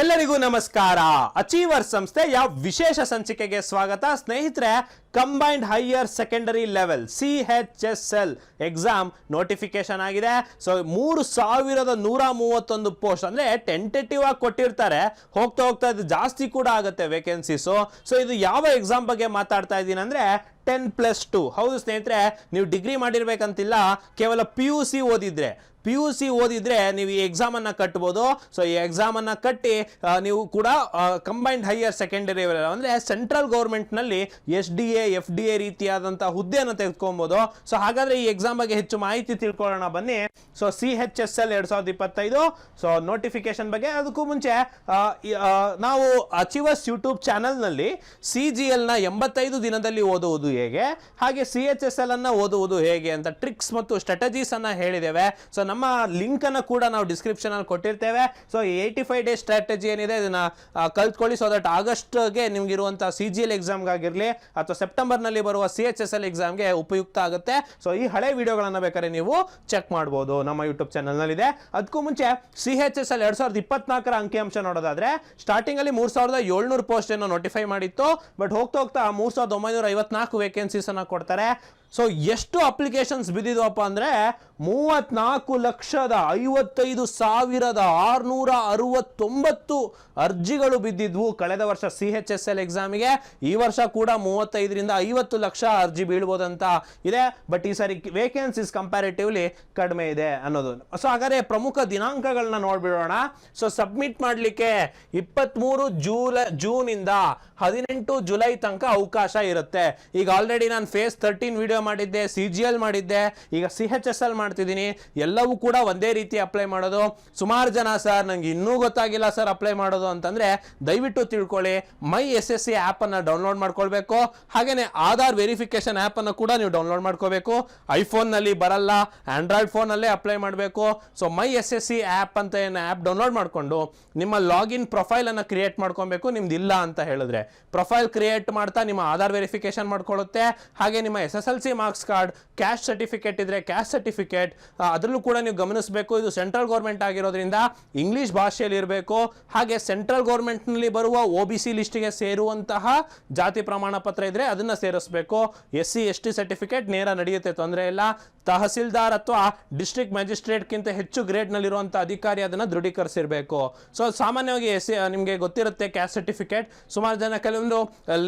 ಎಲ್ಲರಿಗೂ ನಮಸ್ಕಾರ. ಅಚೀವರ್ ಸಂಸ್ಥೆಯ ವಿಶೇಷ ಸಂಚಿಕೆಗೆ ಸ್ವಾಗತ. ಸ್ನೇಹಿತರೆ, combined higher secondary level CHSL exam notification ಆಗಿದೆ. ಸೊ 3131 ಪೋಸ್ಟ್ ಅಂದ್ರೆ ಟೆಂಟೇಟಿವ್ ಆಗಿ ಕೊಟ್ಟಿರ್ತಾರೆ. ಹೋಗ್ತಾ ಹೋಗ್ತಾ ಇದು ಜಾಸ್ತಿ ಕೂಡ ಆಗುತ್ತೆ ವೇಕೆನ್ಸೀಸು. ಸೊ ಇದು ಯಾವ ಎಕ್ಸಾಮ್ ಬಗ್ಗೆ ಮಾತಾಡ್ತಾ ಇದ್ದೀನಿ ಅಂದ್ರೆ 10+2. ಹೌದು ಸ್ನೇಹಿತರೆ, ನೀವು ಡಿಗ್ರಿ ಮಾಡಿರ್ಬೇಕಂತಿಲ್ಲ, ಕೇವಲ PUC ಓದಿದ್ರೆ ನೀವು ಈ ಎಕ್ಸಾಮ್ ಅನ್ನ ಕಟ್ಟಬಹುದು. ಸೊ ಈ ಎಕ್ಸಾಮ್ ಅನ್ನ ಕಟ್ಟಿ ನೀವು ಕೂಡ ಕಂಬೈನ್ಡ್ ಹೈಯರ್ ಸೆಕೆಂಡರಿ ಅಂದ್ರೆ ಸೆಂಟ್ರಲ್ ಗೌರ್ಮೆಂಟ್ ನಲ್ಲಿ SDA FDA ರೀತಿಯಾದಂತಹ ಹುದ್ದೆಯನ್ನು ತೆಗೆದುಕೊಬಹುದು. ಸೊ ಹಾಗಾದ್ರೆ ಈ ಎಕ್ಸಾಮ್ ಬಗ್ಗೆ ಹೆಚ್ಚು ಮಾಹಿತಿ ತಿಳ್ಕೊಳ್ಳೋಣ ಬನ್ನಿ. ಸೊ CHSL 2025 ಸೊ ನೋಟಿಫಿಕೇಶನ್ ಬಗ್ಗೆ. ಅದಕ್ಕೂ ಮುಂಚೆ ನಾವು ಅಚೀವರ್ಸ್ ಯೂಟ್ಯೂಬ್ ಚಾನೆಲ್ ನಲ್ಲಿ CGL ನ 85 ದಿನದಲ್ಲಿ ಓದುವುದು ಹೇಗೆ, ಹಾಗೆ CHSL ಅನ್ನ ಓದುವುದು ಹೇಗೆ ಅಂತ ಟ್ರಿಕ್ಸ್ ಮತ್ತು ಸ್ಟ್ರಾಟಜೀಸ್ ಅನ್ನ ಹೇಳಿದ್ದೇವೆ. ಸೊ ನಮ್ಮ ಲಿಂಕ್ ಅನ್ನು ಕೂಡ ನಾವು ಡಿಸ್ಕ್ರಿಪ್ಷನ್ ಅಲ್ಲಿ ಕೊಟ್ಟಿರ್ತೇವೆ. ಸೊ 85 ಡೇ ಸ್ಟ್ರಾಟಜಿ ಏನಿದೆ ಇದನ್ನ ಕಲ್ತ್ಕೊಳ್ಳಿ. ಸೊ ದಟ್ ಆಗಸ್ಟ್ಗೆ ನಿಮ್ಗೆ ಇರುವಂತಹ CGL ಎಕ್ಸಾಮ್ ಆಗಿರಲಿ ಅಥವಾ ಸೆಪ್ಟೆಂಬರ್ ನಲ್ಲಿ ಬರುವ CHSL ಎಕ್ಸಾಮ್ಗೆ ಉಪಯುಕ್ತ ಆಗುತ್ತೆ. ಸೊ ಈ ಹಳೆ ವಿಡಿಯೋಗಳನ್ನ ಬೇಕಾದ್ರೆ ನೀವು ಚೆಕ್ ಮಾಡಬಹುದು, ನಮ್ಮ ಯೂಟ್ಯೂಬ್ ಚಾನಲ್ ನಲ್ಲಿ ಇದೆ. ಅದಕ್ಕೂ ಮುಂಚೆ CHSL 2024 ಅಂಕಿಅಂಶ ನೋಡೋದಾದ್ರೆ ಸ್ಟಾರ್ಟಿಂಗ್ ಅಲ್ಲಿ 3700 ಪೋಸ್ಟ್ ಏನೋ ನೋಟಿಫೈ ಮಾಡಿತ್ತು. ಬಟ್ ಹೋಗ್ತಾ ಹೋಗ್ತಾ 3954 ವೇಕೆನ್ಸೀಸ್ ಅನ್ನ ಕೊಡ್ತಾರೆ. ಸೊ ಎಷ್ಟು ಅಪ್ಲಿಕೇಶನ್ಸ್ ಬಿದ್ದಿದ್ವಪ್ಪ ಅಂದ್ರೆ 34,55,669 ಅರ್ಜಿಗಳು ಬಿದ್ದಿದ್ವು ಕಳೆದ ವರ್ಷ CHSL ಎಕ್ಸಾಮಿಗೆ. ಈ ವರ್ಷ ಕೂಡ 35 ರಿಂದ 50 ಲಕ್ಷ ಅರ್ಜಿ ಬೀಳ್ಬೋದಂತ ಇದೆ. ಬಟ್ ಈ ಸಾರಿ ವೇಕೆನ್ಸೀಸ್ ಕಂಪ್ಯಾರಿಟಿವ್ಲಿ ಕಡಿಮೆ ಇದೆ ಅನ್ನೋದು. ಸೊ ಹಾಗಾದ್ರೆ ಪ್ರಮುಖ ದಿನಾಂಕಗಳನ್ನ ನೋಡ್ಬಿಡೋಣ. ಸೊ ಸಬ್ಮಿಟ್ ಮಾಡಲಿಕ್ಕೆ 23 ಜೂನ್ ಇಂದ 18 ಜುಲೈ ತನಕ ಅವಕಾಶ ಇರುತ್ತೆ. ಈಗ ಆಲ್ರೆಡಿ ನಾನು ಫೇಸ್ 13 ವಿಡಿಯೋ ಮಾಡಿದ್ದೆ, CGL ಮಾಡಿದ್ದೆ, ಈಗ CHSL ಮಾಡ್ತಿದ್ದೀನಿ. ಎಲ್ಲವೂ ಕೂಡ ಒಂದೇ ರೀತಿ ಅಪ್ಲೈ ಮಾಡೋದು. ಸುಮಾರು ಜನ ಸರ್ ನಂಗೆ ಇನ್ನೂ ಗೊತ್ತಾಗಿಲ್ಲ ಸರ್ ಅಪ್ಲೈ ಮಾಡೋದು ಅಂತಂದ್ರೆ ದಯವಿಟ್ಟು ತಿಳ್ಕೊಳ್ಳಿ, ಮೈ SSC ಆಪ್ ಅನ್ನ ಡೌನ್ಲೋಡ್ ಮಾಡ್ಕೊಳ್ಬೇಕು. ಹಾಗೇನೆ ಆಧಾರ್ ವೆರಿಫಿಕೇಶನ್ ಆಪ್ ಅನ್ನು ಕೂಡ ನೀವು ಡೌನ್ಲೋಡ್ ಮಾಡ್ಕೋಬೇಕು. ಐಫೋನ್ ನಲ್ಲಿ ಬರಲ್ಲ, ಆಂಡ್ರಾಯ್ಡ್ ಫೋನ್ ಅಲ್ಲೇ ಅಪ್ಲೈ ಮಾಡಬೇಕು. ಸೊ ಮೈ SSC ಆಪ್ ಅಂತ ಏನು ಆಪ್ ಡೌನ್ಲೋಡ್ ಮಾಡ್ಕೊಂಡು ನಿಮ್ಮ ಲಾಗಿನ್ ಪ್ರೊಫೈಲ್ ಅನ್ನ ಕ್ರಿಯೇಟ್ ಮಾಡ್ಕೊಬೇಕು. ನಿಮ್ದು ಇಲ್ಲ ಅಂತ ಹೇಳಿದ್ರೆ ಪ್ರೊಫೈಲ್ ಕ್ರಿಯೇಟ್ ಮಾಡ್ತಾ ನಿಮ್ಮ ಆಧಾರ್ ವೆರಿಫಿಕೇಶನ್ ಮಾಡ್ಕೊಳ್ಳುತ್ತೆ. ಹಾಗೆ ನಿಮ್ಮ SSLC marks card, caste certificate ಇದ್ರೆ ಕ್ಯಾಸ್ಟ್ ಸರ್ಟಿಫಿಕೇಟ್ ಅದರಲ್ಲೂ ಕೂಡ ನೀವು ಗಮನಿಸಬೇಕು. ಇದು ಸೆಂಟ್ರಲ್ ಗೌರ್ಮೆಂಟ್ ಆಗಿರೋದ್ರಿಂದ ಇಂಗ್ಲಿಷ್ ಭಾಷೆಯಲ್ಲಿ ಇರಬೇಕು. ಹಾಗೆ ಸೆಂಟ್ರಲ್ ಗೌರ್ಮೆಂಟ್ ನಲ್ಲಿ ಬರುವ OBC ಲಿಸ್ಟ್ಗೆ ಸೇರುವಂತಹ ಜಾತಿ ಪ್ರಮಾಣ ಪತ್ರ ಇದ್ರೆ ಅದನ್ನ ಸೇರಿಸಬೇಕು. SC ST ಸರ್ಟಿಫಿಕೇಟ್ ನೇರ ನಡೆಯುತ್ತೆ, ತೊಂದರೆ ಇಲ್ಲ. ತಹಸೀಲ್ದಾರ್ ಅಥವಾ ಡಿಸ್ಟ್ರಿಕ್ಟ್ ಮ್ಯಾಜಿಸ್ಟ್ರೇಟ್ ಗಿಂತ ಹೆಚ್ಚು ಗ್ರೇಡ್ ನಲ್ಲಿರುವಂತಹ ಅಧಿಕಾರಿ ಅದನ್ನ ದೃಢೀಕರಿಸಿರ್ಬೇಕು. ಸೊ ಸಾಮಾನ್ಯವಾಗಿ ನಿಮಗೆ ಗೊತ್ತಿರುತ್ತೆ ಕ್ಯಾಸ್ಟ್ ಸರ್ಟಿಫಿಕೇಟ್. ಸುಮಾರು ಜನ ಕೆಲವೊಂದು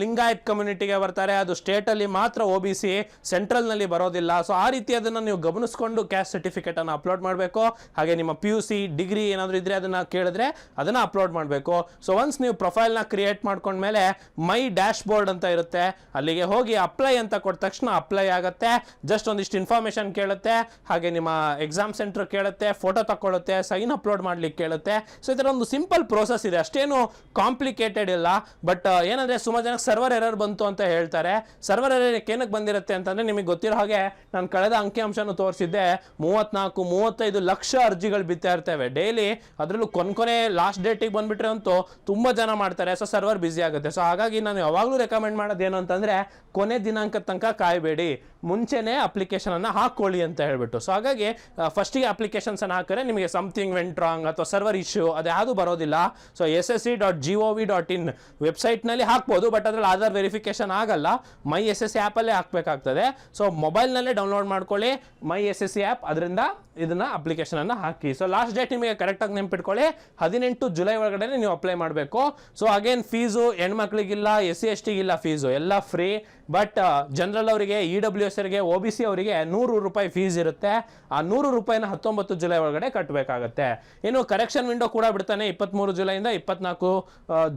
ಲಿಂಗಾಯತ್ ಕಮ್ಯುನಿಟಿಗೆ ಬರ್ತಾರೆ, ಅದು ಸ್ಟೇಟ್ ಅಲ್ಲಿ ಮಾತ್ರ OBC, ಸೆಂಟ್ರಲ್ ನಲ್ಲಿ ಬರೋದಿಲ್ಲ. ಸೊ ಆ ರೀತಿ ಅದನ್ನ ನೀವು ಗಮನಿಸಿಕೊಂಡು ಕ್ಯಾಸ್ಟ್ ಸರ್ಟಿಫಿಕೇಟ್ ಅನ್ನು ಅಪ್ಲೋಡ್ ಮಾಡಬೇಕು. ಹಾಗೆ ನಿಮ್ಮ PUC ಡಿಗ್ರಿ ಏನಾದ್ರು ಇದ್ರೆ ಅದನ್ನ ಕೇಳಿದ್ರೆ ಅದನ್ನ ಅಪ್ಲೋಡ್ ಮಾಡಬೇಕು. ಸೊ ಒನ್ಸ್ ನೀವು ಪ್ರೊಫೈಲ್ ನ ಕ್ರಿಯೇಟ್ ಮಾಡ್ಕೊಂಡ್ಮೇಲೆ ಮೈ ಡ್ಯಾಶ್ ಬೋರ್ಡ್ ಅಂತ ಇರುತ್ತೆ, ಅಲ್ಲಿಗೆ ಹೋಗಿ ಅಪ್ಲೈ ಅಂತ ಕೊಟ್ಟ ತಕ್ಷಣ ಅಪ್ಲೈ ಆಗುತ್ತೆ. ಜಸ್ಟ್ ಒಂದಿಷ್ಟು ಇನ್ಫಾರ್ಮೇಶನ್ ಕೇಳುತ್ತೆ, ಹಾಗೆ ನಿಮ್ಮ ಎಕ್ಸಾಮ್ ಸೆಂಟರ್ ಕೇಳುತ್ತೆ, ಫೋಟೋ ತಕೊಳ್ಳುತ್ತೆ, ಸೈನ್ ಅಪ್ಲೋಡ್ ಮಾಡ್ಲಿಕ್ಕೆ ಕೇಳುತ್ತೆ. ಸೊ ಈ ತರ ಒಂದು ಸಿಂಪಲ್ ಪ್ರೋಸೆಸ್ ಇದೆ, ಅಷ್ಟೇನು ಕಾಂಪ್ಲಿಕೇಟೆಡ್ ಇಲ್ಲ. ಬಟ್ ಏನಂದ್ರೆ ಸುಮಾರು ಜನಕ್ಕೆ ಸರ್ವರ್ ಎರರ್ ಬಂತು ಅಂತ ಹೇಳ್ತಾರೆ. ಸರ್ವರ್ ಎರರ್ ಏನಕ್ಕೆ ಬಂದಿರುತ್ತೆ ಅಂತಂದ್ರೆ ನಿಮಗೆ ಗೊತ್ತಿರೋ ಹಾಗೆ ನಾನು ಕಳೆದ ಅಂಕಿಅಂಶನ ತೋರಿಸಿದ್ದೆ, 34-35 ಲಕ್ಷ ಅರ್ಜಿಗಳು ಬಿತ್ತಾ ಇರ್ತವೆ ಡೈಲಿ. ಅದರಲ್ಲೂ ಕೊನೆ ಲಾಸ್ಟ್ ಡೇಟಿಗೆ ಬಂದ್ಬಿಟ್ರೆ ಅಂತೂ ತುಂಬಾ ಜನ ಮಾಡ್ತಾರೆ. ಸೊ ಸರ್ವರ್ ಬಿಸಿ ಆಗುತ್ತೆ. ಸೊ ಹಾಗಾಗಿ ನಾನು ಯಾವಾಗಲೂ ರೆಕಮೆಂಡ್ ಮಾಡೋದೇನು ಅಂತಂದ್ರೆ ಕೊನೆ ದಿನಾಂಕ ತನಕ ಕಾಯಬೇಡಿ, ಮುಂಚೆನೆ ಅಪ್ಲಿಕೇಶನ್ ಅನ್ನ ಹಾಕೊಳ್ಳಿ ಅಂತ ಹೇಳ್ಬಿಟ್ಟು. ಸೊ ಹಾಗಾಗಿ ಫಸ್ಟಿಗೆ ಅಪ್ಲಿಕೇಶನ್ಸ್ ಅನ್ನು ಹಾಕಿದ್ರೆ ನಿಮಗೆ ಸಮಥಿಂಗ್ ವೆಂಟ್ ರಾಂಗ್ ಅಥವಾ ಸರ್ವರ್ ಇಶ್ಯೂ ಅದು ಯಾವುದು ಬರೋದಿಲ್ಲ. ಸೊ ssc.gov.in ವೆಬ್ಸೈಟ್ ನಲ್ಲಿ ಹಾಕ್ಬೋದು, ಬಟ್ ಅದ್ರಲ್ಲಿ ಆಧಾರ್ ವೆರಿಫಿಕೇಶನ್ ಆಗಲ್ಲ. ಮೈ SSC ಆಪ್ ಅಲ್ಲೇ ಹಾಕ್ಬೇಕಾಗ್ತದೆ. ಸೊ ಮೊಬೈಲ್ ನಲ್ಲೇ ಡೌನ್ಲೋಡ್ ಮಾಡ್ಕೊಳ್ಳಿ ಮೈ SSC ಆಪ್, ಅದರಿಂದ ಇದನ್ನ ಅಪ್ಲಿಕೇಶನ್ ಅನ್ನ ಹಾಕಿ. ಸೊ ಲಾಸ್ಟ್ ಡೇಟ್ ನಿಮಗೆ ಕರೆಕ್ಟ್ ಆಗಿ ನೆನ್ಪಿಟ್ಕೊಳ್ಳಿ, 18 ಜುಲೈ ಒಳಗಡೆ ನೀವು ಅಪ್ಲೈ ಮಾಡಬೇಕು. ಸೊ ಅಗೇನ್ ಫೀಸು ಹೆಣ್ಮಕ್ಳಿಗಿಲ್ಲ, SC ST ಗಿಲ್ಲ, ಫೀಸು ಎಲ್ಲ ಫ್ರೀ. ಬಟ್ ಜನರಲ್ ಅವರಿಗೆ, EWS ಅವರಿಗೆ, OBC ಅವರಿಗೆ 100 ರೂಪಾಯಿ ಫೀಸ್ ಇರುತ್ತೆ. ಆ 100 ರೂಪಾಯಿನ 19 ಜುಲೈ ಒಳಗಡೆ ಕಟ್ಟಬೇಕಾಗತ್ತೆ. ಇನ್ನು ಕರೆಕ್ಷನ್ ವಿಂಡೋ ಕೂಡ ಬಿಡ್ತಾನೆ 23 ಜುಲೈಯಿಂದ 24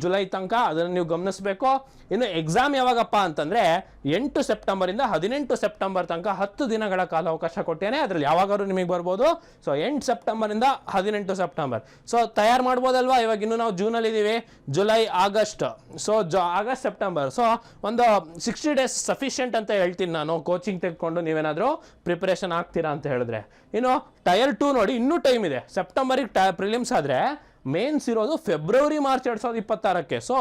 ಜುಲೈ ತನಕ, ಅದನ್ನು ನೀವು ಗಮನಿಸಬೇಕು. ಇನ್ನು ಎಕ್ಸಾಮ್ ಯಾವಾಗಪ್ಪ ಅಂತಂದ್ರೆ 8 ಸೆಪ್ಟೆಂಬರ್ ಇಂದ 18 ಸೆಪ್ಟೆಂಬರ್ ತನಕ 10 ದಿನಗಳ ಕಾಲಾವಕಾಶ ಕೊಟ್ಟೇನೆ. ಅದ್ರಲ್ಲಿ ಯಾವಾಗಾದ್ರೂ ನಿಮಗೆ ಬರ್ಬೋದು. ಸೊ 8 ಸೆಪ್ಟೆಂಬರ್ ಇಂದ 18 ಸೆಪ್ಟೆಂಬರ್. ಸೊ ತಯಾರು ಮಾಡ್ಬೋದಲ್ವಾ? ಇವಾಗ ಇನ್ನು ನಾವು ಜೂನ್ ಅಲ್ಲಿ ಇದೀವಿ, July, August, so August, September. So ಒಂದು 60 ಡೇಸ್ ಸಫಿಷಿಯೆಂಟ್ ಅಂತ ಹೇಳ್ತೀನಿ ನಾನು, ಕೋಚಿಂಗ್ ತೆಗೆದುಕೊಂಡು ನೀವೇನಾದರೂ ಪ್ರಿಪರೇಷನ್ ಆಗ್ತೀರಾ ಅಂತ ಹೇಳಿದ್ರೆ. ಇನ್ನು ಟೈರ್ 2 ನೋಡಿ, ಇನ್ನೂ ಟೈಮ್ ಇದೆ. ಸೆಪ್ಟೆಂಬರಿಗೆ ಪ್ರಿಲಿಮ್ಸ್ ಆದರೆ ಮೇನ್ಸ್ ಇರೋದು ಫೆಬ್ರವರಿ ಮಾರ್ಚ್ 2026. ಸೊ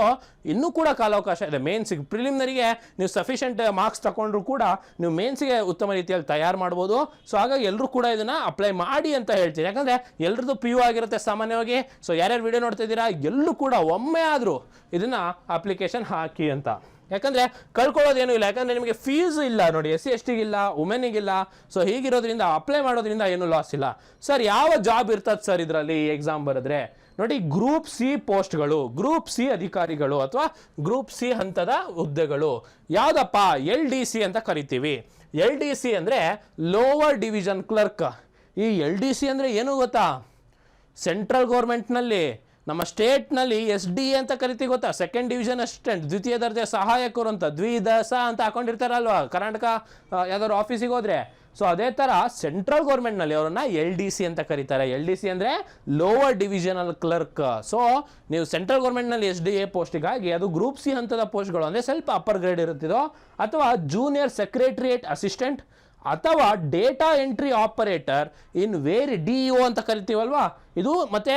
ಇನ್ನೂ ಕೂಡ ಕಾಲಾವಕಾಶ ಇದೆ ಮೇನ್ಸಿಗೆ. ಪ್ರಿಲಿಮಿನರಿಗೆ ನೀವು ಸಫಿಷಿಯೆಂಟ್ ಮಾರ್ಕ್ಸ್ ತಗೊಂಡ್ರು ಕೂಡ ನೀವು ಮೇನ್ಸಿಗೆ ಉತ್ತಮ ರೀತಿಯಲ್ಲಿ ತಯಾರು ಮಾಡ್ಬೋದು. ಸೊ ಹಾಗಾಗಿ ಎಲ್ಲರೂ ಕೂಡ ಇದನ್ನು ಅಪ್ಲೈ ಮಾಡಿ ಅಂತ ಹೇಳ್ತೀನಿ. ಯಾಕಂದರೆ ಎಲ್ಲರದ್ದು PU ಆಗಿರುತ್ತೆ ಸಾಮಾನ್ಯವಾಗಿ. ಸೊ ಯಾರ್ಯಾರು ವಿಡಿಯೋ ನೋಡ್ತಾ ಇದ್ದೀರಾ ಎಲ್ಲರೂ ಕೂಡ ಒಮ್ಮೆ ಆದರೂ ಇದನ್ನು ಅಪ್ಲಿಕೇಶನ್ ಹಾಕಿ ಅಂತ. ಯಾಕಂದರೆ ಕಳ್ಕೊಳ್ಳೋದೇನೂ ಇಲ್ಲ, ಯಾಕಂದರೆ ನಿಮಗೆ ಫೀಸ್ ಇಲ್ಲ ನೋಡಿ, SC/ST ಗಿಲ್ಲ, ವುಮೆನಿಗಿಲ್ಲ. ಸೊ ಹೀಗಿರೋದ್ರಿಂದ ಅಪ್ಲೈ ಮಾಡೋದ್ರಿಂದ ಏನೂ ಲಾಸ್ ಇಲ್ಲ. ಸರ್ ಯಾವ ಜಾಬ್ ಇರ್ತದೆ ಸರ್ ಇದರಲ್ಲಿ ಎಕ್ಸಾಮ್ ಬರೆದ್ರೆ? ನೋಡಿ, ಗ್ರೂಪ್ C ಪೋಸ್ಟ್ಗಳು, ಗ್ರೂಪ್ C ಅಧಿಕಾರಿಗಳು ಅಥವಾ ಗ್ರೂಪ್ C ಹಂತದ ಹುದ್ದೆಗಳು. ಯಾವುದಪ್ಪ? LDC ಅಂತ ಕರಿತೀವಿ. LDC ಅಂದರೆ ಲೋವರ್ ಡಿವಿಷನ್ ಕ್ಲರ್ಕ್. ಈ LDC ಅಂದರೆ ಏನು ಗೊತ್ತಾ? ಸೆಂಟ್ರಲ್ ಗೌರ್ಮೆಂಟ್ನಲ್ಲಿ, ನಮ್ಮ ಸ್ಟೇಟ್ನಲ್ಲಿ SDA ಅಂತ ಕರಿತೀವಿ ಗೊತ್ತಾ? ಸೆಕೆಂಡ್ ಡಿವಿಷನ್ ಅಸಿಸ್ಟೆಂಟ್, ದ್ವಿತೀಯ ದರ್ಜೆ ಸಹಾಯಕರು ಅಂತ, ದ್ವಿದಸ ಅಂತ ಹಾಕೊಂಡಿರ್ತಾರಲ್ವಾ ಕರ್ನಾಟಕ ಯಾವ್ದಾದ್ರು ಆಫೀಸಿಗೆ ಹೋದರೆ. ಸೊ ಅದೇ ಥರ ಸೆಂಟ್ರಲ್ ಗೌರ್ಮೆಂಟ್ನಲ್ಲಿ ಅವರನ್ನು LDC ಅಂತ ಕರೀತಾರೆ. LDC ಅಂದರೆ ಲೋವರ್ ಡಿವಿಷನಲ್ ಕ್ಲರ್ಕ್. ಸೊ ನೀವು ಸೆಂಟ್ರಲ್ ಗೌರ್ಮೆಂಟ್ನಲ್ಲಿ SDA ಪೋಸ್ಟಿಗಾಗಿ ಅದು ಗ್ರೂಪ್ C ಹಂತದ ಪೋಸ್ಟ್ಗಳು, ಅಂದರೆ ಸ್ವಲ್ಪ ಅಪ್ಪರ್ ಗ್ರೇಡ್ ಇರುತ್ತಿದೋ, ಅಥವಾ ಜೂನಿಯರ್ ಸೆಕ್ರೆಟರಿಯೇಟ್ ಅಸಿಸ್ಟೆಂಟ್ ಅಥವಾ ಡೇಟಾ ಎಂಟ್ರಿ ಆಪರೇಟರ್ ಇನ್ DEO ಅಂತ ಕರಿತೀವಲ್ವಾ. ಇದು ಮತ್ತೆ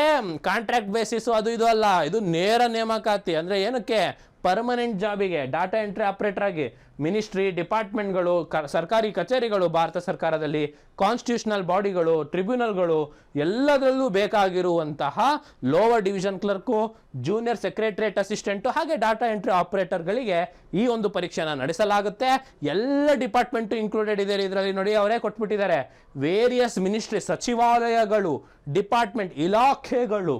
ಕಾಂಟ್ರಾಕ್ಟ್ ಬೇಸಿಸ್ ಅದು ಇದು ಅಲ್ಲ, ಇದು ನೇರ ನೇಮಕಾತಿ. ಅಂದರೆ ಏನಕ್ಕೆ? ಪರ್ಮನೆಂಟ್ ಜಾಬಿಗೆ ಡಾಟಾ ಎಂಟ್ರಿ ಆಪರೇಟರ್ ಆಗಿ ಮಿನಿಸ್ಟ್ರಿ, ಡಿಪಾರ್ಟ್ಮೆಂಟ್ಗಳು, ಸರ್ಕಾರಿ ಕಚೇರಿಗಳು, ಭಾರತ ಸರ್ಕಾರದಲ್ಲಿ ಕಾನ್ಸ್ಟಿಟ್ಯೂಷನಲ್ ಬಾಡಿಗಳು, ಟ್ರಿಬ್ಯುನಲ್ಗಳು ಎಲ್ಲದರಲ್ಲೂ ಬೇಕಾಗಿರುವಂತಹ lower division clerk, junior secretariat assistant ಹಾಗೆ ಡಾಟಾ ಎಂಟ್ರಿ ಆಪರೇಟರ್ಗಳಿಗೆ ಈ ಒಂದು ಪರೀಕ್ಷೆನ ನಡೆಸಲಾಗುತ್ತೆ. ಎಲ್ಲ ಡಿಪಾರ್ಟ್ಮೆಂಟು ಇನ್ಕ್ಲೂಡೆಡ್ ಇದೆ ಇದರಲ್ಲಿ. ನೋಡಿ, ಅವರೇ ಕೊಟ್ಬಿಟ್ಟಿದ್ದಾರೆ. ವೇರಿಯಸ್ ಮಿನಿಸ್ಟ್ರಿ, ಸಚಿವಾಲಯಗಳು, ಡಿಪಾರ್ಟ್ಮೆಂಟ್, ಇಲಾಖೆಗಳು,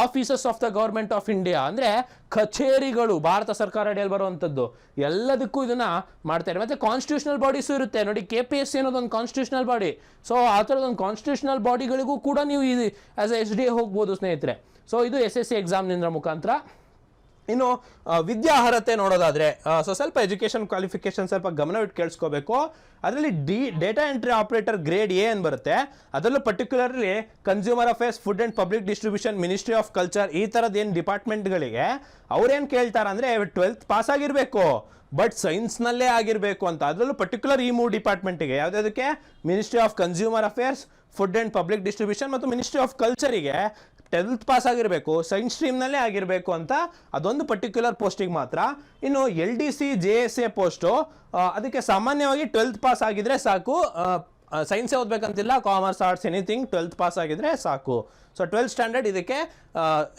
offices of the government of India ಅಂದರೆ ಕಚೇರಿಗಳು, ಭಾರತ ಸರ್ಕಾರ ಅಡಿಯಲ್ಲಿ ಬರುವಂಥದ್ದು, ಎಲ್ಲದಕ್ಕೂ ಇದನ್ನು ಮಾಡ್ತಾರೆ. ಮತ್ತು ಕಾನ್ಸ್ಟಿಟ್ಯೂಷನಲ್ ಬಾಡೀಸು ಇರುತ್ತೆ ನೋಡಿ. KPSC ಅನ್ನೋದೊಂದು ಕಾನ್ಸ್ಟಿಟ್ಯೂಷನಲ್ ಬಾಡಿ. ಸೊ ಆ ಥರದೊಂದು ಕಾನ್ಸ್ಟಿಟ್ಯೂಷನಲ್ ಬಾಡಿಗಳಿಗೂ ಕೂಡ ನೀವು ಇದು ಆಸ್ ಎ SDA ಹೋಗ್ಬೋದು ಸ್ನೇಹಿತರೆ. ಸೊ ಇದು SSC ಎಕ್ಸಾಮ್ನಿಂದ ಮುಖಾಂತರ. ಇನ್ನು ವಿದ್ಯಾರ್ಹತೆ ನೋಡೋದಾದರೆ ಸ್ವಲ್ಪ ಎಜುಕೇಷನ್ ಕ್ವಾಲಿಫಿಕೇಷನ್ ಸ್ವಲ್ಪ ಗಮನವಿಟ್ಟು ಕೇಳಿಸ್ಕೋಬೇಕು. ಅದರಲ್ಲಿ data entry operator grade A ಏನು ಬರುತ್ತೆ, ಅದರಲ್ಲೂ particularly consumer affairs, food and public distribution, ministry of culture, ಈ ಥರದ್ದು ಏನು ಡಿಪಾರ್ಟ್ಮೆಂಟ್ಗಳಿಗೆ ಅವ್ರೇನು ಕೇಳ್ತಾರೆ ಅಂದರೆ 12th ಪಾಸ್ ಆಗಿರಬೇಕು, ಬಟ್ ಸೈನ್ಸ್ನಲ್ಲೇ ಆಗಿರಬೇಕು ಅಂತ. ಅದರಲ್ಲೂ ಪರ್ಟಿಕ್ಯುಲರ್ ಈ 3 ಡಿಪಾರ್ಟ್ಮೆಂಟಿಗೆ, ಯಾವುದಕ್ಕೆ? Ministry of consumer affairs, food and public distribution ಮತ್ತು ಮಿನಿಸ್ಟ್ರಿ ಆಫ್ ಕಲ್ಚರಿಗೆ 10th ಪಾಸ್ ಆಗಿರಬೇಕು, ಸೈನ್ಸ್ ಸ್ಟ್ರೀಮ್ನಲ್ಲೇ ಆಗಿರಬೇಕು ಅಂತ. ಅದೊಂದು ಪರ್ಟಿಕ್ಯುಲರ್ ಪೋಸ್ಟಿಗೆ ಮಾತ್ರ. ಇನ್ನು LDC JSA ಪೋಸ್ಟು, ಅದಕ್ಕೆ ಸಾಮಾನ್ಯವಾಗಿ 12th ಪಾಸ್ ಆಗಿದ್ರೆ ಸಾಕು. ಸೈನ್ಸೇ ಓದಬೇಕಂತಿಲ್ಲ, commerce, arts, anything 12th pass ಆಗಿದ್ರೆ ಸಾಕು. ಸೊ 12th ಸ್ಟ್ಯಾಂಡರ್ಡ್ ಇದಕ್ಕೆ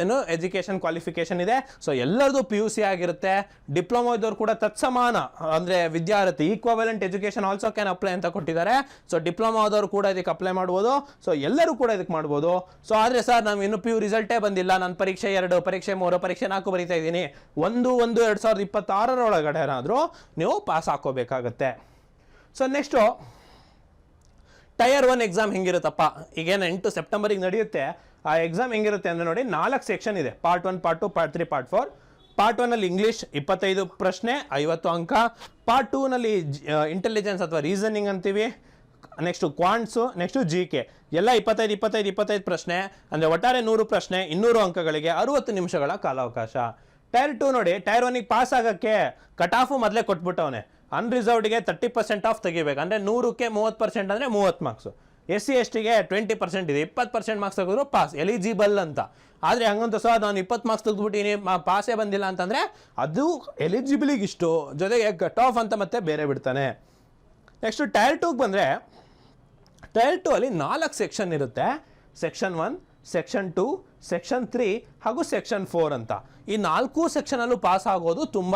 ಏನು ಎಜುಕೇಷನ್ ಕ್ವಾಲಿಫಿಕೇಷನ್ ಇದೆ. ಸೊ ಎಲ್ಲರದು PUC ಆಗಿರುತ್ತೆ. ಡಿಪ್ಲೊಮಾ ಇದ್ದವ್ರು ಕೂಡ ತತ್ಸಮಾನ, ಅಂದರೆ ವಿದ್ಯಾರ್ಥಿ equivalent education also can apply ಅಂತ ಕೊಟ್ಟಿದ್ದಾರೆ. ಸೊ ಡಿಪ್ಲೊಮಾ ಆದವರು ಕೂಡ ಇದಕ್ಕೆ ಅಪ್ಲೈ ಮಾಡ್ಬೋದು. ಸೊ ಎಲ್ಲರೂ ಕೂಡ ಇದಕ್ಕೆ ಮಾಡ್ಬೋದು. ಸೊ ಆದರೆ ಸರ್ ನಾವು ಇನ್ನೂ PU ರಿಸಲ್ಟೇ ಬಂದಿಲ್ಲ, ನಾನು ಪರೀಕ್ಷೆ 2, ಪರೀಕ್ಷೆ 3, ಪರೀಕ್ಷೆ 4 ಬರೀತಾ ಇದ್ದೀನಿ, 1/1/2026 ಒಳಗಡೆ ಏನಾದರೂ ನೀವು ಪಾಸ್ ಹಾಕೋಬೇಕಾಗತ್ತೆ. ಸೊ ನೆಕ್ಸ್ಟು ಟೈರ್ 1 ಎಕ್ಸಾಮ್ ಹೆಂಗಿರುತ್ತಪ್ಪ? ಈಗೇನು 8 ಸೆಪ್ಟೆಂಬರಿಗೆ ನಡೆಯುತ್ತೆ. ಆ ಎಕ್ಸಾಮ್ ಹೆಂಗಿರುತ್ತೆ ಅಂದರೆ ನೋಡಿ, 4 ಸೆಕ್ಷನ್ ಇದೆ. Part 1, part 2, part 3, part 4. Part 1ನಲ್ಲಿ ಇಂಗ್ಲೀಷ್ 25 ಪ್ರಶ್ನೆ 50 ಅಂಕ. ಪಾರ್ಟ್ 2ನಲ್ಲಿ ಇಂಟೆಲಿಜೆನ್ಸ್ ಅಥವಾ ರೀಸನಿಂಗ್ ಅಂತೀವಿ. ನೆಕ್ಸ್ಟು ಕ್ವಾಂಟ್ಸು, ನೆಕ್ಸ್ಟು GK ಎಲ್ಲ 25 ಪ್ರಶ್ನೆ, ಅಂದರೆ ಒಟ್ಟಾರೆ 100 ಪ್ರಶ್ನೆ, 200 ಅಂಕಗಳಿಗೆ 60 ನಿಮಿಷಗಳ ಕಾಲಾವಕಾಶ. ಟೈರ್ 2 ನೋಡಿ, ಟೈರ್ 1ಗೆ ಪಾಸ್ ಆಗೋಕ್ಕೆ ಕಟ್ ಆಫು ಮೊದಲೇ ಕೊಟ್ಬಿಟ್ಟವನೆ. ಅನ್ರಿಸರ್ವ್ಡ್ಗೆ 30% ಆಫ್ ತೆಗಿಬೇಕು, ಅಂದರೆ 100ಕ್ಕೆ 30% ಅಂದರೆ 30 ಮಾರ್ಕ್ಸು. SC/STಗೆ 20% ಇದೆ, 20% ಮಾರ್ಕ್ಸ್ ತೆಗೆದ್ರು ಪಾಸ್, ಎಲಿಜಿಬಲ್ ಅಂತ. ಆದರೆ ಹಂಗಂತ ಸಹ ನಾನು 20 ಮಾರ್ಕ್ಸ್ ತೆಗೆದುಬಿಟ್ಟಿನಿ, ಪಾಸೇ ಬಂದಿಲ್ಲ ಅಂತಂದರೆ ಅದು ಎಲಿಜಿಬಲಿಗೆ ಇಷ್ಟು, ಜೊತೆಗೆ ಕಟ್ ಆಫ್ ಅಂತ ಮತ್ತೆ ಬೇರೆ ಬಿಡ್ತಾನೆ. ನೆಕ್ಸ್ಟು ಟೈರ್ 2ಗೆ ಬಂದರೆ, ಟೈರ್ 2 ಅಲ್ಲಿ 4 ಸೆಕ್ಷನ್ ಇರುತ್ತೆ. ಸೆಕ್ಷನ್ 1, ಸೆಕ್ಷನ್ 2, ಸೆಕ್ಷನ್ 3 ಹಾಗೂ ಸೆಕ್ಷನ್ 4 ಅಂತ. ಈ 4 ಸೆಕ್ಷನಲ್ಲೂ ಪಾಸ್ ಆಗೋದು ತುಂಬ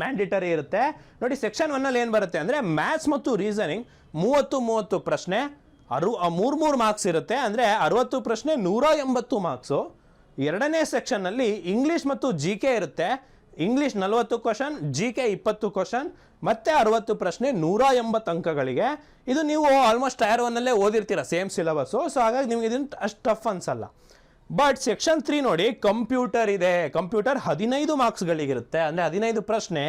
ಮ್ಯಾಂಡೇಟರಿ ಇರುತ್ತೆ. ನೋಡಿ, ಸೆಕ್ಷನ್ 1ನಲ್ಲಿ ಏನು ಬರುತ್ತೆ ಅಂದರೆ ಮ್ಯಾಥ್ಸ್ ಮತ್ತು ರೀಸನಿಂಗ್ 30 ಪ್ರಶ್ನೆ, 3 ಮಾರ್ಕ್ಸ್ ಇರುತ್ತೆ, ಅಂದರೆ 60 ಪ್ರಶ್ನೆ 180 ಮಾರ್ಕ್ಸು. 2ನೇ ಸೆಕ್ಷನ್ನಲ್ಲಿ ಇಂಗ್ಲೀಷ್ ಮತ್ತು GK ಇರುತ್ತೆ. ಇಂಗ್ಲೀಷ್ 40 ಕ್ವಶನ್, GK 20 ಕ್ವಶನ್, ಮತ್ತೆ 60 ಪ್ರಶ್ನೆ 180 ಅಂಕಗಳಿಗೆ. ಇದು ನೀವು ಆಲ್ಮೋಸ್ಟ್ ಟೈರ್ 1ನಲ್ಲೇ ಓದಿರ್ತೀರ, ಸೇಮ್ ಸಿಲೆಬಸ್ಸು. ಸೊ ಹಾಗಾಗಿ ನಿಮ್ಗೆ ಇದನ್ನು ಅಷ್ಟು ಟಫ್ ಅನ್ಸಲ್ಲ. ಬಟ್ ಸೆಕ್ಷನ್ 3 ನೋಡಿ, ಕಂಪ್ಯೂಟರ್ ಇದೆ. ಕಂಪ್ಯೂಟರ್ 15 ಮಾರ್ಕ್ಸ್ಗಳಿಗಿರುತ್ತೆ, ಅಂದರೆ 15 ಪ್ರಶ್ನೆ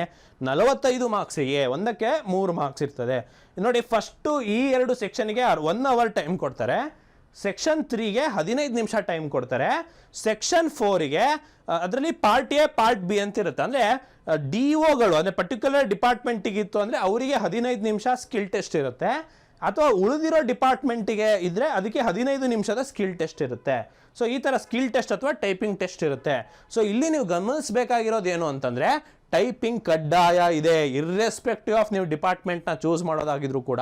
45 ಮಾರ್ಕ್ಸಿಗೆ, ಒಂದಕ್ಕೆ 3 ಮಾರ್ಕ್ಸ್ ಇರ್ತದೆ. ನೋಡಿ, ಫಸ್ಟು ಈ 2 ಸೆಕ್ಷನ್ಗೆ 1 ಅವರ್ ಟೈಮ್ ಕೊಡ್ತಾರೆ. ಸೆಕ್ಷನ್ 3ಗೆ 15 ನಿಮಿಷ ಟೈಮ್ ಕೊಡ್ತಾರೆ. ಸೆಕ್ಷನ್ 4ಗೆ ಅದರಲ್ಲಿ ಪಾರ್ಟ್ ಎ ಪಾರ್ಟ್ ಬಿ ಅಂತ ಇರುತ್ತೆ. ಅಂದರೆ DOಗಳು ಅಂದರೆ ಪರ್ಟಿಕ್ಯುಲರ್ ಡಿಪಾರ್ಟ್ಮೆಂಟಿಗೆ ಇತ್ತು ಅಂದರೆ ಅವರಿಗೆ 15 ನಿಮಿಷ ಸ್ಕಿಲ್ ಟೆಸ್ಟ್ ಇರುತ್ತೆ. ಅಥವಾ ಉಳಿದಿರೋ ಡಿಪಾರ್ಟ್ಮೆಂಟಿಗೆ ಇದ್ದರೆ ಅದಕ್ಕೆ 15 ನಿಮಿಷದ ಸ್ಕಿಲ್ ಟೆಸ್ಟ್ ಇರುತ್ತೆ. ಸೊ ಈ ಥರ ಸ್ಕಿಲ್ ಟೆಸ್ಟ್ ಅಥವಾ ಟೈಪಿಂಗ್ ಟೆಸ್ಟ್ ಇರುತ್ತೆ. ಸೊ ಇಲ್ಲಿ ನೀವು ಗಮನಿಸಬೇಕಾಗಿರೋದು ಏನು ಅಂತಂದರೆ ಟೈಪಿಂಗ್ ಕಡ್ಡಾಯ ಇದೆ. ಇರ್ರೆಸ್ಪೆಕ್ಟಿವ್ ಆಫ್ ನೀವು ಡಿಪಾರ್ಟ್ಮೆಂಟ್ನ ಚೂಸ್ ಮಾಡೋದಾಗಿದ್ರು ಕೂಡ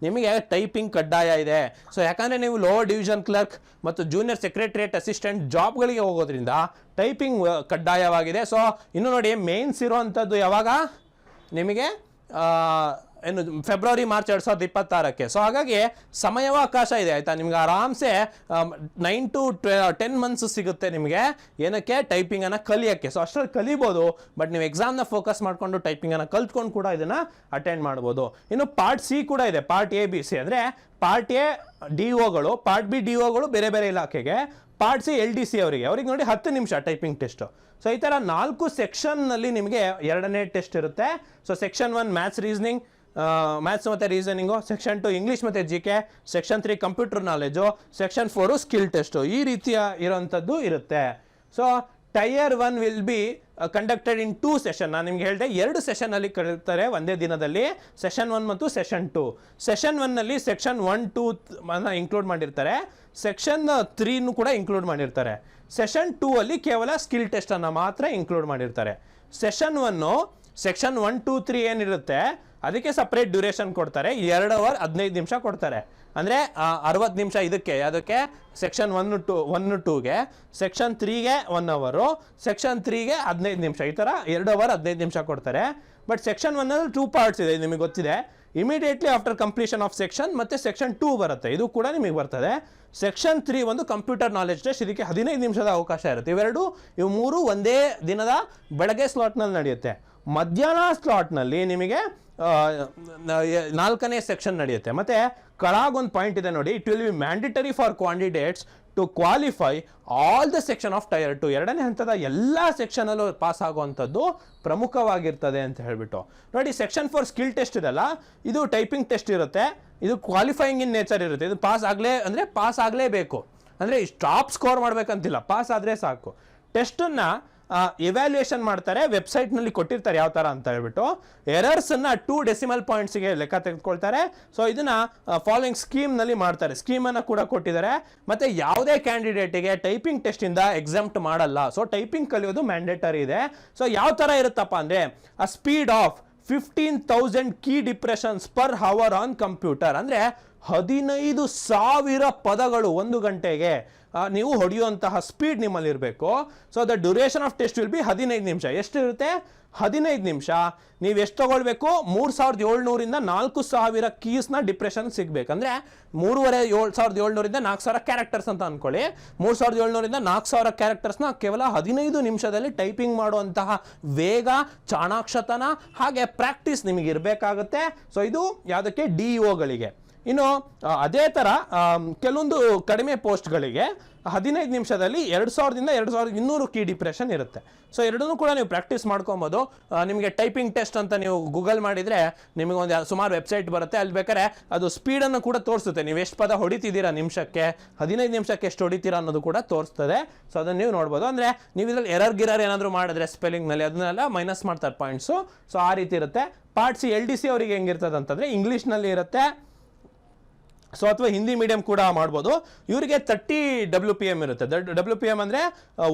ನಿಮಗೆ ಟೈಪಿಂಗ್ ಕಡ್ಡಾಯ ಇದೆ. ಸೊ ಯಾಕಂದರೆ ನೀವು ಲೋವರ್ ಡಿವಿಷನ್ ಕ್ಲರ್ಕ್ ಮತ್ತು ಜೂನಿಯರ್ ಸೆಕ್ರೆಟರಿಯೇಟ್ ಅಸಿಸ್ಟೆಂಟ್ ಜಾಬ್ಗಳಿಗೆ ಹೋಗೋದ್ರಿಂದ ಟೈಪಿಂಗ್ ಕಡ್ಡಾಯವಾಗಿದೆ. ಸೊ ಇನ್ನು ನೋಡಿ ಮೇನ್ಸ್ ಇರೋವಂಥದ್ದು ಯಾವಾಗ ನಿಮಗೆ ಏನು ಫೆಬ್ರವರಿ ಮಾರ್ಚ್ 2026ಕ್ಕೆ. ಸೊ ಹಾಗಾಗಿ ಸಮಯಾವಕಾಶ ಇದೆ ಆಯಿತಾ. ನಿಮ್ಗೆ ಆರಾಮ್ಸೆ 9 to 10 ಮಂತ್ಸ್ ಸಿಗುತ್ತೆ ನಿಮಗೆ ಏನಕ್ಕೆ ಟೈಪಿಂಗನ್ನು ಕಲಿಯೋಕ್ಕೆ. ಸೊ ಅಷ್ಟರಲ್ಲಿ ಕಲಿಬೋದು, ಬಟ್ ನೀವು ಎಕ್ಸಾಮ್ನ ಫೋಕಸ್ ಮಾಡಿಕೊಂಡು ಟೈಪಿಂಗನ್ನು ಕಲ್ತ್ಕೊಂಡು ಕೂಡ ಇದನ್ನು ಅಟೆಂಡ್ ಮಾಡ್ಬೋದು. ಇನ್ನು ಪಾರ್ಟ್ ಸಿ ಕೂಡ ಇದೆ, ಪಾರ್ಟ್ ABC. ಅಂದರೆ ಪಾರ್ಟ್ ಎ DOಗಳು, ಪಾರ್ಟ್ ಬಿ DOಗಳು ಬೇರೆ ಬೇರೆ ಇಲಾಖೆಗೆ, ಪಾರ್ಟ್ ಸಿ LDC ಅವ್ರಿಗೆ ನೋಡಿ 10 ನಿಮಿಷ ಟೈಪಿಂಗ್ ಟೆಸ್ಟು. ಸೊ ಈ ಥರ 4 ಸೆಕ್ಷನ್ನಲ್ಲಿ ನಿಮಗೆ 2ನೇ ಟೆಸ್ಟ್ ಇರುತ್ತೆ. ಸೊ ಸೆಕ್ಷನ್ 1 ಮ್ಯಾಥ್ಸ್ ಮತ್ತು ರೀಸನಿಂಗು, ಸೆಕ್ಷನ್ 2 ಇಂಗ್ಲೀಷ್ ಮತ್ತು GK, section 3 computer knowledge, section 4 skill test. ಈ ರೀತಿಯ ಇರೋಂಥದ್ದು ಇರುತ್ತೆ. So tyre 1 will be conducted in 2 session. ನಾನು ನಿಮ್ಗೆ ಹೇಳಿದೆ 2 ಸೆಷನಲ್ಲಿ ಕರೀತಾರೆ ಒಂದೇ ದಿನದಲ್ಲಿ, ಸೆಷನ್ 1 ಮತ್ತು ಸೆಷನ್ 2. ಸೆಷನ್ 1ನಲ್ಲಿ ಸೆಕ್ಷನ್ 1, 2 ಇನ್ಕ್ಲೂಡ್ ಮಾಡಿರ್ತಾರೆ, ಸೆಕ್ಷನ್ 3 ಕೂಡ ಇನ್ಕ್ಲೂಡ್ ಮಾಡಿರ್ತಾರೆ. ಸೆಷನ್ 2 ಅಲ್ಲಿ ಕೇವಲ ಸ್ಕಿಲ್ ಟೆಸ್ಟನ್ನು ಮಾತ್ರ ಇನ್ಕ್ಲೂಡ್ ಮಾಡಿರ್ತಾರೆ. ಸೆಷನ್ 1 ಸೆಕ್ಷನ್ 1, 2, 3 ಏನಿರುತ್ತೆ ಅದಕ್ಕೆ ಸಪ್ರೇಟ್ ಡ್ಯೂರೇಷನ್ ಕೊಡ್ತಾರೆ. 2 ಅವರ್ 15 ನಿಮಿಷ ಕೊಡ್ತಾರೆ. ಅಂದರೆ 60 ನಿಮಿಷ ಇದಕ್ಕೆ ಯಾವುದಕ್ಕೆ ಸೆಕ್ಷನ್ 1, 2ಗೆ, ಸೆಕ್ಷನ್ 3ಗೆ 1 ಅವರು, ಸೆಕ್ಷನ್ 3ಗೆ 15 ನಿಮಿಷ, ಈ ಥರ 2 ಅವರ್ 15 ನಿಮಿಷ ಕೊಡ್ತಾರೆ. ಬಟ್ ಸೆಕ್ಷನ್ 1ನಲ್ಲಿ 2 ಪಾರ್ಟ್ಸ್ ಇದೆ, ನಿಮಗೆ ಗೊತ್ತಿದೆ. Immediately after completion of section ಮತ್ತು ಸೆಕ್ಷನ್ 2 ಬರುತ್ತೆ, ಇದು ಕೂಡ ನಿಮಗೆ ಬರ್ತದೆ. ಸೆಕ್ಷನ್ 3 ಒಂದು ಕಂಪ್ಯೂಟರ್ ನಾಲೆಜ್ ಟೆಸ್ಟ್, ಇದಕ್ಕೆ 15 ನಿಮಿಷದ ಅವಕಾಶ ಇರುತ್ತೆ. ಇವು 3 ಒಂದೇ ದಿನದ ಬೆಳಗ್ಗೆ ಸ್ಲಾಟ್ನಲ್ಲಿ ನಡೆಯುತ್ತೆ. ಮಧ್ಯಾಹ್ನ ಸ್ಲಾಟ್ನಲ್ಲಿ ನಿಮಗೆ 4ನೇ ಸೆಕ್ಷನ್ ನಡೆಯುತ್ತೆ. ಮತ್ತು ಕೆಳಗೊಂದು ಪಾಯಿಂಟ್ ಇದೆ ನೋಡಿ, it will be mandatory for candidates to qualify all the section of tier 2. 2ನೇ ಹಂತದ ಎಲ್ಲ ಸೆಕ್ಷನಲ್ಲೂ ಪಾಸ್ ಆಗುವಂಥದ್ದು ಪ್ರಮುಖವಾಗಿರ್ತದೆ ಅಂತ ಹೇಳ್ಬಿಟ್ಟು ನೋಡಿ. ಸೆಕ್ಷನ್ 4 ಸ್ಕಿಲ್ ಟೆಸ್ಟ್ ಇದೆಲ್ಲ, ಇದು ಟೈಪಿಂಗ್ ಟೆಸ್ಟ್ ಇರುತ್ತೆ. ಇದು ಕ್ವಾಲಿಫೈಯಿಂಗ್ ಇನ್ ನೇಚರ್ ಇರುತ್ತೆ. ಇದು ಪಾಸ್ ಆಗಲೇಬೇಕು, ಅಂದರೆ ಟಾಪ್ ಸ್ಕೋರ್ ಮಾಡಬೇಕಂತಿಲ್ಲ, ಪಾಸ್ ಆದರೆ ಸಾಕು. ಟೆಸ್ಟನ್ನು ಎವ್ಯಾಲ್ಯೂಯೇಷನ್ ಮಾಡ್ತಾರೆ, ವೆಬ್ಸೈಟ್ನಲ್ಲಿ ಕೊಟ್ಟಿರ್ತಾರೆ ಯಾವ ಥರ ಅಂತ ಹೇಳ್ಬಿಟ್ಟು. ಎರರ್ಸನ್ನು 2 ಡೆಸಿಮಲ್ ಪಾಯಿಂಟ್ಸ್ಗೆ ಲೆಕ್ಕ ತೆಗೆದುಕೊಳ್ತಾರೆ. ಸೊ ಇದನ್ನು ಫಾಲೋಯಿಂಗ್ ಸ್ಕೀಮ್ನಲ್ಲಿ ಮಾಡ್ತಾರೆ, ಸ್ಕೀಮನ್ನು ಕೂಡ ಕೊಟ್ಟಿದ್ದಾರೆ. ಮತ್ತು ಯಾವುದೇ ಕ್ಯಾಂಡಿಡೇಟಿಗೆ ಟೈಪಿಂಗ್ ಟೆಸ್ಟಿಂದ ಎಕ್ಸಮ್ಟ್ ಮಾಡಲ್ಲ. ಸೊ ಟೈಪಿಂಗ್ ಕಲಿಯೋದು ಮ್ಯಾಂಡೇಟರಿ ಇದೆ. ಸೊ ಯಾವ ಥರ ಇರುತ್ತಪ್ಪ ಅಂದರೆ ಅ speed of 15,000 key depressions per hour on computer. ಅಂದರೆ 15,000 ಪದಗಳು 1 ಗಂಟೆಗೆ ನೀವು ಹೊಡೆಯುವಂತಹ ಸ್ಪೀಡ್ ನಿಮ್ಮಲ್ಲಿ ಇರಬೇಕು. So the duration of test will be 15 ನಿಮಿಷ. ಎಷ್ಟಿರುತ್ತೆ? 15 ನಿಮಿಷ. ನೀವು ಎಷ್ಟು ತೊಗೊಳ್ಬೇಕು? 3,700 4,000 ಕೀಸ್ನ ಡಿಪ್ರೆಷನ್ ಸಿಗಬೇಕು. ಅಂದರೆ 3,700 4,000 ಕ್ಯಾರೆಕ್ಟರ್ಸ್ ಅಂತ ಅಂದ್ಕೊಳ್ಳಿ. 3,700 4,000 ಕ್ಯಾರೆಕ್ಟರ್ಸ್ನ ಕೇವಲ 15 ನಿಮಿಷದಲ್ಲಿ ಟೈಪಿಂಗ್ ಮಾಡುವಂತಹ ವೇಗ, ಚಾಣಾಕ್ಷತನ ಹಾಗೆ ಪ್ರಾಕ್ಟೀಸ್ ನಿಮಗೆ ಇರಬೇಕಾಗುತ್ತೆ. ಸೊ ಇದು ಯಾವುದಕ್ಕೆ? DOಗಳಿಗೆ. ಇನ್ನು ಅದೇ ಥರ ಕೆಲವೊಂದು ಕಡಿಮೆ ಪೋಸ್ಟ್ಗಳಿಗೆ 15 ನಿಮಿಷದಲ್ಲಿ 2,000 2,200 ಕೀ ಡಿಪ್ರೆಷನ್ ಇರುತ್ತೆ. ಸೊ ಎರಡನ್ನೂ ಕೂಡ ನೀವು ಪ್ರಾಕ್ಟೀಸ್ ಮಾಡ್ಕೊಬೋದು. ನಿಮಗೆ ಟೈಪಿಂಗ್ ಟೆಸ್ಟ್ ಅಂತ ನೀವು ಗೂಗಲ್ ಮಾಡಿದರೆ ನಿಮಗೆ ಒಂದು ಸುಮಾರು ವೆಬ್ಸೈಟ್ ಬರುತ್ತೆ, ಅಲ್ಲಿ ಬೇಕಾದ್ರೆ ಅದು ಸ್ಪೀಡನ್ನು ಕೂಡ ತೋರಿಸುತ್ತೆ. ನೀವು ಎಷ್ಟು ಪದ ಹೊಡಿತಿದ್ದೀರಾ ನಿಮಿಷಕ್ಕೆ, 15 ನಿಮಿಷಕ್ಕೆ ಎಷ್ಟು ಹೊಡಿತೀರಾ ಅನ್ನೋದು ಕೂಡ ತೋರಿಸ್ತದೆ. ಸೊ ಅದನ್ನು ನೀವು ನೋಡ್ಬೋದು. ಅಂದರೆ ನೀವು ಇದರಲ್ಲಿ ಎರರ್ ಏನಾದರೂ ಮಾಡಿದ್ರೆ ಸ್ಪೆಲ್ಲಿಂಗ್ನಲ್ಲಿ ಅದನ್ನೆಲ್ಲ ಮೈನಸ್ ಮಾಡ್ತಾರೆ ಪಾಯಿಂಟ್ಸು. ಸೊ ಆ ರೀತಿ ಇರುತ್ತೆ. ಪಾರ್ಟ್ ಸಿ LDC ಅವರಿಗೆ ಹೆಂಗಿರ್ತದೆ ಅಂತಂದರೆ ಇಂಗ್ಲೀಷ್ನಲ್ಲಿ ಇರುತ್ತೆ. ಸೊ ಅಥವಾ ಹಿಂದಿ ಮೀಡಿಯಂ ಕೂಡ ಮಾಡ್ಬೋದು. ಇವರಿಗೆ 30 WPM ಇರುತ್ತೆ. WPM ಅಂದರೆ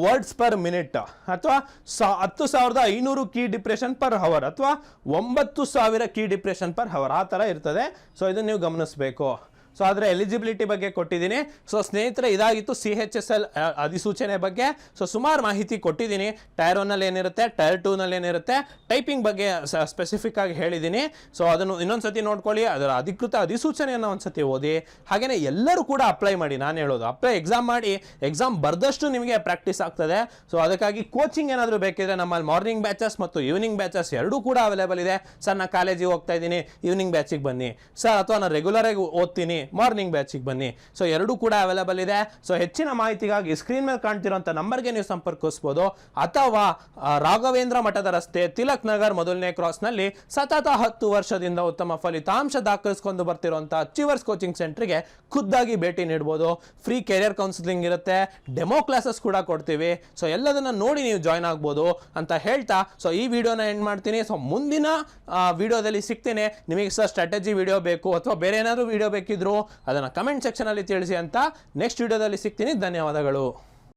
ವರ್ಡ್ಸ್ ಪರ್ ಮಿನಿಟ್, ಅಥವಾ 10,500 ಕೀ ಡಿಪ್ರೆಷನ್ ಪರ್ ಹವರ್, ಅಥವಾ 9,000 ಕೀ ಡಿಪ್ರೆಷನ್ ಪರ್ ಹವರ್, ಆ ಥರ ಇರ್ತದೆ. ಸೊ ಇದನ್ನು ನೀವು ಗಮನಿಸಬೇಕು. ಸೊ ಅದರ ಎಲಿಜಿಬಿಲಿಟಿ ಬಗ್ಗೆ ಕೊಟ್ಟಿದ್ದೀನಿ. ಸೊ ಸ್ನೇಹಿತರೆ, ಇದಾಗಿತ್ತು CHSL ಅಧಿಸೂಚನೆ ಬಗ್ಗೆ. ಸೊ ಸುಮಾರು ಮಾಹಿತಿ ಕೊಟ್ಟಿದ್ದೀನಿ. ಟೈರ್ 1ನಲ್ಲಿ ಏನಿರುತ್ತೆ, ಟೈರ್ 2ನಲ್ಲಿ ಏನಿರುತ್ತೆ, ಟೈಪಿಂಗ್ ಬಗ್ಗೆ ಸ್ಪೆಸಿಫಿಕ್ ಆಗಿ ಹೇಳಿದ್ದೀನಿ. ಸೊ ಅದನ್ನು ಇನ್ನೊಂದ್ಸತಿ ನೋಡ್ಕೊಳ್ಳಿ, ಅದರ ಅಧಿಕೃತ ಅಧಿಸೂಚನೆಯನ್ನು ಒಂದ್ಸತಿ ಓದಿ. ಹಾಗೆಯೇ ಎಲ್ಲರೂ ಕೂಡ ಅಪ್ಲೈ ಮಾಡಿ. ನಾನು ಹೇಳೋದು ಎಕ್ಸಾಮ್ ಮಾಡಿ, ಎಕ್ಸಾಮ್ ಬರೆದಷ್ಟು ನಿಮಗೆ ಪ್ರಾಕ್ಟೀಸ್ ಆಗ್ತದೆ. ಸೊ ಅದಕ್ಕಾಗಿ ಕೋಚಿಂಗ್ ಏನಾದರೂ ಬೇಕಿದ್ರೆ ನಮ್ಮಲ್ಲಿ ಮಾರ್ನಿಂಗ್ ಬ್ಯಾಚಸ್ ಮತ್ತು ಈವ್ನಿಂಗ್ ಬ್ಯಾಚಸ್ ಎರಡೂ ಕೂಡ ಅವೈಲೇಬಲ್ ಇದೆ. ಸರ್ ನಾನು ಕಾಲೇಜಿಗೆ ಹೋಗ್ತಾ ಇದ್ದೀನಿ, ಈವ್ನಿಂಗ್ ಬ್ಯಾಚಿಗೆ ಬನ್ನಿ ಸರ್, ಅಥವಾ ನಾನು ರೆಗ್ಯುಲರಾಗಿ ಓದ್ತೀನಿ ಮಾರ್ನಿಂಗ್ ಬ್ಯಾಚಿಗೆ ಬನ್ನಿ. ಸೊ ಎರಡೂ ಕೂಡ ಅವೈಲೇಬಲ್ ಇದೆ. ಸೊ ಹೆಚ್ಚಿನ ಮಾಹಿತಿಗಾಗಿ ಸ್ಕ್ರೀನ್ ಮೇಲೆ ಕಾಣ್ತಿರೋಂಥ ನಂಬರ್ಗೆ ನೀವು ಸಂಪರ್ಕಿಸಬಹುದು, ಅಥವಾ ರಾಘವೇಂದ್ರ ಮಠದ ರಸ್ತೆ, ತಿಲಕ್ ನಗರ್ ಮೊದಲನೇ ಕ್ರಾಸ್ನಲ್ಲಿ ಸತತ 10 ವರ್ಷದಿಂದ ಉತ್ತಮ ಫಲಿತಾಂಶ ದಾಖಲಿಸಿಕೊಂಡು ಬರ್ತಿರುವಂಥ ಅಚೀವರ್ಸ್ ಕೋಚಿಂಗ್ ಸೆಂಟರ್ಗೆ ಖುದ್ದಾಗಿ ಭೇಟಿ ನೀಡಬಹುದು. ಫ್ರೀ ಕೆರಿಯರ್ ಕೌನ್ಸಿಲಿಂಗ್ ಇರುತ್ತೆ, ಡೆಮೋ ಕ್ಲಾಸಸ್ ಕೂಡ ಕೊಡ್ತೀವಿ. ಸೊ ಎಲ್ಲದನ್ನ ನೋಡಿ ನೀವು ಜಾಯ್ನ್ ಆಗ್ಬೋದು ಅಂತ ಹೇಳ್ತಾ ಸೊ ಈ ವಿಡಿಯೋನ ಎಂಡ್ ಮಾಡ್ತೀನಿ. ಸೊ ಮುಂದಿನ ವಿಡಿಯೋದಲ್ಲಿ ಸಿಗ್ತೀನಿ. ನಿಮಗೆ ಸಹ ಸ್ಟ್ರಾಟಜಿ ವಿಡಿಯೋ ಬೇಕು ಅಥವಾ ಬೇರೆ ಏನಾದರೂ ವಿಡಿಯೋ ಬೇಕಿದ್ರು ಅದನ್ನು ಕಮೆಂಟ್ ಸೆಕ್ಷನಲ್ಲಿ ತಿಳಿಸಿ ಅಂತ ನೆಕ್ಸ್ಟ್ ವಿಡಿಯೋದಲ್ಲಿ ಸಿಗ್ತೀನಿ. ಧನ್ಯವಾದಗಳು.